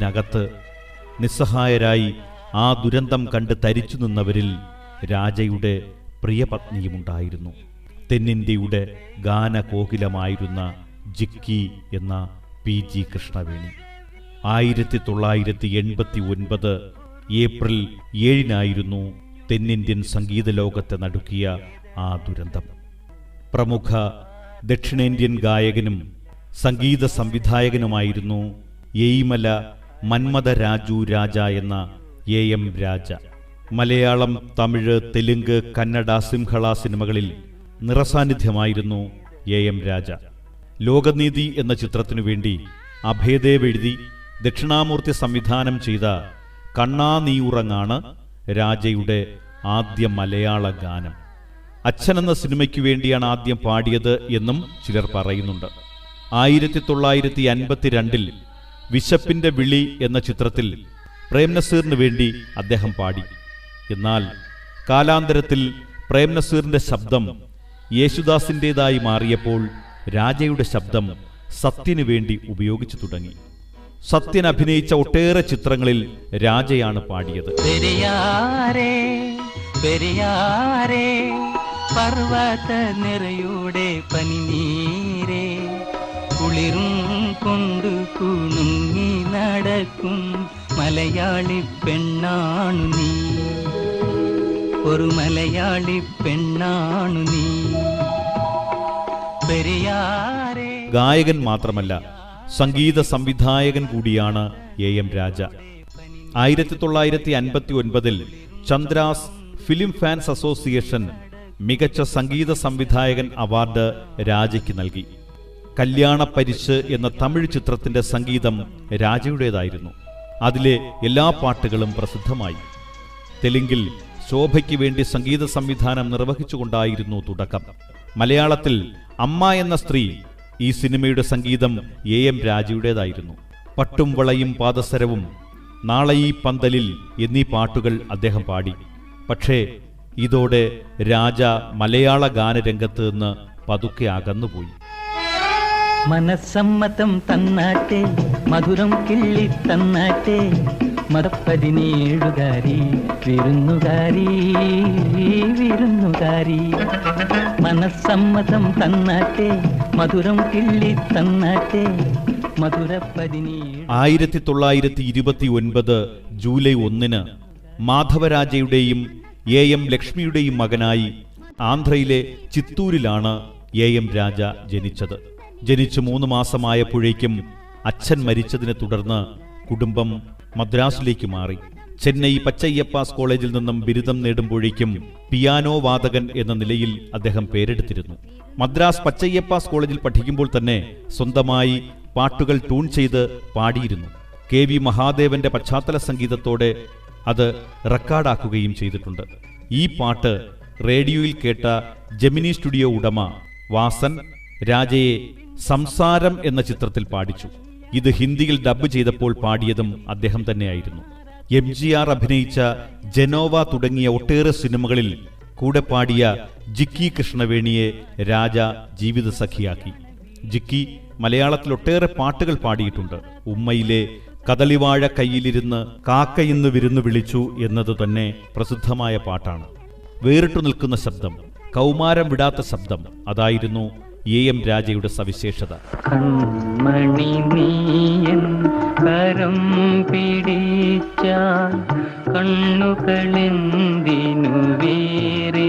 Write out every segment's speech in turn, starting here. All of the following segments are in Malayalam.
നകത്ത് നിസ്സഹായരായി ആ ദുരന്തം കണ്ട് തരിച്ചു നിന്നവരിൽ രാജയുടെ പ്രിയപത്നിയുമുണ്ടായിരുന്നു. തെന്നിന്ത്യയുടെ ഗാനകോകിലമായിരുന്ന ജിക്കി എന്ന PG കൃഷ്ണവേണി. 1989 ഏപ്രിൽ 7 തെന്നിന്ത്യൻ സംഗീത ലോകത്തെ നടുക്കിയ ആ ദുരന്തം. പ്രമുഖ ദക്ഷിണേന്ത്യൻ ഗായകനും സംഗീത സംവിധായകനുമായിരുന്നു ഏയിമല മന്മഥ രാജു രാജ എന്ന AM രാജ. മലയാളം, തമിഴ്, തെലുങ്ക്, കന്നഡ, സിംഹള സിനിമകളിൽ നിറസാന്നിധ്യമായിരുന്നു AM രാജ. ലോകനീതി എന്ന ചിത്രത്തിനു വേണ്ടി അഭേദേവ് എഴുതി ദക്ഷിണാമൂർത്തി സംവിധാനം ചെയ്ത കണ്ണാ നീ ഉറങ്ങാണ് രാജയുടെ ആദ്യ മലയാള ഗാനം. അച്ഛൻ എന്ന സിനിമയ്ക്കു വേണ്ടിയാണ് ആദ്യം പാടിയത് എന്നും ചിലർ പറയുന്നുണ്ട്. 1952 വിശപ്പിന്റെ വിളി എന്ന ചിത്രത്തിൽ പ്രേംനസീറിന് വേണ്ടി അദ്ദേഹം പാടി. എന്നാൽ കാലാന്തരത്തിൽ പ്രേംനസീറിന്റെ ശബ്ദം യേശുദാസിൻ്റെതായി മാറിയപ്പോൾ രാജയുടെ ശബ്ദം സത്യനു വേണ്ടി ഉപയോഗിച്ചു തുടങ്ങി. സത്യൻ അഭിനയിച്ച ഒട്ടേറെ ചിത്രങ്ങളിൽ രാജയാണ് പാടിയത്. പർവത നിറയുടെ പനിനീരേ, കുളിരും കൊണ്ടു കുണുങ്ങി നടക്കും മലയാളി പെണ്ണാണു നീ, ഒരു മലയാളി പെണ്ണാണു നീ. പെരിയാരേ. ഗായകൻ മാത്രമല്ല, സംഗീത സംവിധായകൻ കൂടിയാണ് AM Raja. 1959 Chandra's film fans association മികച്ച സംഗീത സംവിധായകൻ അവാർഡ് രാജയ്ക്ക് നൽകി. കല്യാണപ്പരിശ് എന്ന തമിഴ് ചിത്രത്തിന്റെ സംഗീതം രാജയുടേതായിരുന്നു. അതിലെ എല്ലാ പാട്ടുകളും പ്രസിദ്ധമായി. തെലുങ്കിൽ ശോഭയ്ക്ക് വേണ്ടി സംഗീത സംവിധാനം നിർവഹിച്ചുകൊണ്ടായിരുന്നു തുടക്കം. മലയാളത്തിൽ അമ്മ എന്ന സ്ത്രീ ഈ സിനിമയുടെ സംഗീതം AM രാജയുടേതായിരുന്നു. പട്ടും വളയും പാദസരവും, നാളെ ഈ പന്തലിൽ എന്നീ പാട്ടുകൾ അദ്ദേഹം പാടി. പക്ഷേ ഇതോടെ രാജ മലയാള ഗാനരംഗത്ത് നിന്ന് പതുക്കെ അകന്നുപോയി. മനസ്സമ്മതം തന്നാട്ടെ, മധുരം കിള്ളി തന്നാട്ടെ, മതപ്പതിനേഴുകാരി വിരുന്നുകാരി വിരുന്നുകാരി. മനസ്സമ്മതം തന്നാട്ടെ, മധുരം കിള്ളി തന്നാട്ടെ, മധുരപ്പതിനേഴ്. 1929 ജൂലൈ 1 മാധവരാജയുടെയും AM ലക്ഷ്മിയുടെയും മകനായി ആന്ധ്രയിലെ ചിത്തൂരിലാണ് AM രാജ ജനിച്ചത്. ജനിച്ച് 3 മാസമായപ്പോഴേക്കും അച്ഛൻ മരിച്ചതിനെ തുടർന്ന് കുടുംബം മദ്രാസിലേക്ക് മാറി. ചെന്നൈ പച്ചയ്യപ്പാസ് കോളേജിൽ നിന്നും ബിരുദം നേടുമ്പോഴേക്കും പിയാനോ വാദകൻ എന്ന നിലയിൽ അദ്ദേഹം പേരെടുത്തിരുന്നു. മദ്രാസ് പച്ചയ്യപ്പാസ് കോളേജിൽ പഠിക്കുമ്പോൾ തന്നെ സ്വന്തമായി പാട്ടുകൾ ട്യൂൺ ചെയ്ത് പാടിയിരുന്നു. KV മഹാദേവന്റെ പശ്ചാത്തല സംഗീതത്തോടെ അത് റെക്കോർഡാക്കുകയും ചെയ്തിട്ടുണ്ട്. ഈ പാട്ട് റേഡിയോയിൽ കേട്ട ജെമിനി സ്റ്റുഡിയോ ഉടമ വാസൻ രാജയെ സംസാരം എന്ന ചിത്രത്തിൽ പാടിച്ചു. ഇത് ഹിന്ദിയിൽ ഡബ് ചെയ്തപ്പോൾ പാടിയതും അദ്ദേഹം തന്നെയായിരുന്നു. MGR അഭിനയിച്ച ജനോവ തുടങ്ങിയ ഒട്ടേറെ സിനിമകളിൽ കൂടെ പാടിയ ജിക്കി കൃഷ്ണവേണിയെ രാജ ജീവിതസഖിയാക്കി. ജിക്കി മലയാളത്തിൽ ഒട്ടേറെ പാട്ടുകൾ പാടിയിട്ടുണ്ട്. ഉമ്മയിലെ കദളിവാഴ കയ്യിലിരുന്ന് കാക്കയിന്ന് വിരുന്നു വിളിച്ചു എന്നത് തന്നെ പ്രസിദ്ധമായ പാട്ടാണ്. വേറിട്ടു നിൽക്കുന്ന ശബ്ദം, കൗമാരം വിടാത്ത ശബ്ദം, അതായിരുന്നു AM രാജയുടെ സവിശേഷത. കൺമണി നീയൻ കരം പിടിച്ചാൽ കണ്ണുകളെന്തിനു വേറെ,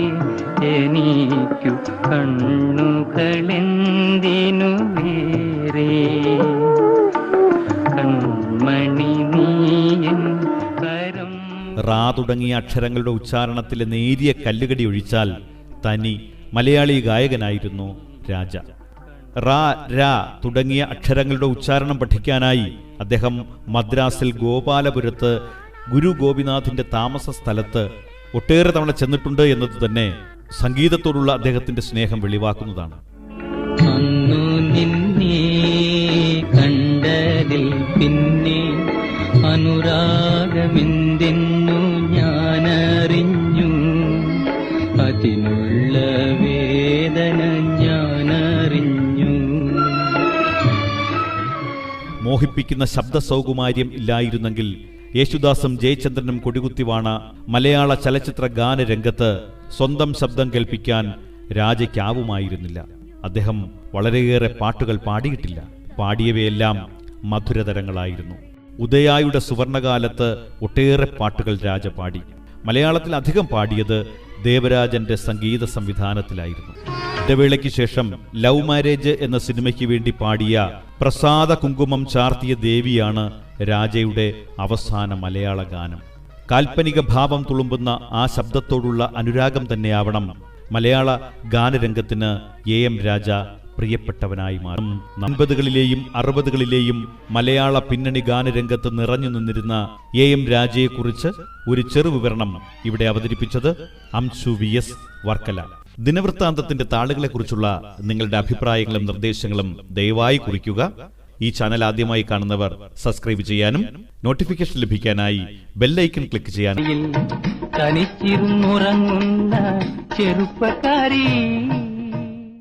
എനിക്കു കണ്ണുകളെന്തിനു വേറെ. കൺമണി നീയൻ കരം. റാ തുടങ്ങിയ അക്ഷരങ്ങളുടെ ഉച്ചാരണത്തിലെ നേരിയ കല്ലുകടി ഒഴിച്ചാൽ തനി മലയാളി ഗായകനായിരുന്നു രാജ. റാ, രാ തുടങ്ങിയ അക്ഷരങ്ങളുടെ ഉച്ചാരണം പഠിക്കാനായി അദ്ദേഹം മദ്രാസിൽ ഗോപാലപുരത്ത് ഗുരു ഗോപിനാഥിന്റെ താമസ സ്ഥലത്ത് ഒട്ടേറെ തവണ ചെന്നിട്ടുണ്ട് എന്നത് തന്നെ സംഗീതത്തോടുള്ള അദ്ദേഹത്തിന്റെ സ്നേഹം വെളിവാക്കുന്നതാണ്. അന്നു നിന്നെ കണ്ടതിൽ പിന്നെ അനുരാഗമെന്തെന്നു ഞാനറിഞ്ഞു, അതിനുള്ള വേദന ഞാനറിഞ്ഞു. മോഹിപ്പിക്കുന്ന ശബ്ദ സൗകുമാര്യം ഇല്ലായിരുന്നെങ്കിൽ യേശുദാസും ജയചന്ദ്രനും കൊടികുത്തിവാണ മലയാള ചലച്ചിത്ര ഗാനരംഗത്ത് സ്വന്തം ശബ്ദം കേൾപ്പിക്കാൻ രാജയ്ക്കാവുമായിരുന്നില്ല. അദ്ദേഹം വളരെയേറെ പാട്ടുകൾ പാടിയിട്ടില്ല. പാടിയവയെല്ലാം മധുരതരങ്ങളായിരുന്നു. ഉദയായുടെ സുവർണകാലത്ത് ഒട്ടേറെ പാട്ടുകൾ രാജ പാടി. മലയാളത്തിൽ അധികം പാടിയത് ദേവരാജന്റെ സംഗീത സംവിധാനത്തിലായിരുന്നു. ഇടവേളയ്ക്ക് ശേഷം ലവ് മാരേജ് എന്ന സിനിമയ്ക്ക് വേണ്ടി പാടിയ പ്രസാദ കുങ്കുമം ചാർത്തിയ ദേവിയാണ് രാജയുടെ അവസാന മലയാള ഗാനം. കാൽപ്പനിക ഭാവം തുളുമ്പുന്ന ആ ശബ്ദത്തോടുള്ള അനുരാഗം തന്നെയാവണം മലയാള ഗാനരംഗത്തിന് എ.എം. രാജ പ്രിയപ്പെട്ടവനായി മാറും. 50കളിലെയും 60കളിലെയും മലയാള പിന്നണി ഗാനരംഗത്ത് നിറഞ്ഞു നിന്നിരുന്ന എ.എം. രാജയെക്കുറിച്ച് ഒരു ചെറുവിവരണം ഇവിടെ അവതരിപ്പിച്ചത് അംശു വി.എസ്. വർക്കല. ദിനവൃത്താന്തത്തിന്റെ താളുകളെക്കുറിച്ചുള്ള നിങ്ങളുടെ അഭിപ്രായങ്ങളും നിർദ്ദേശങ്ങളും ദയവായി കുറിക്കുക. ഈ ചാനൽ ആദ്യമായി കാണുന്നവർ സബ്സ്ക്രൈബ് ചെയ്യാനും നോട്ടിഫിക്കേഷൻ ലഭിക്കാനായി ബെല്ലൈക്കൺ ക്ലിക്ക് ചെയ്യാനും. തനിച്ചിരുന്നുറങ്ങുന്ന ചെറുപ്പക്കാരി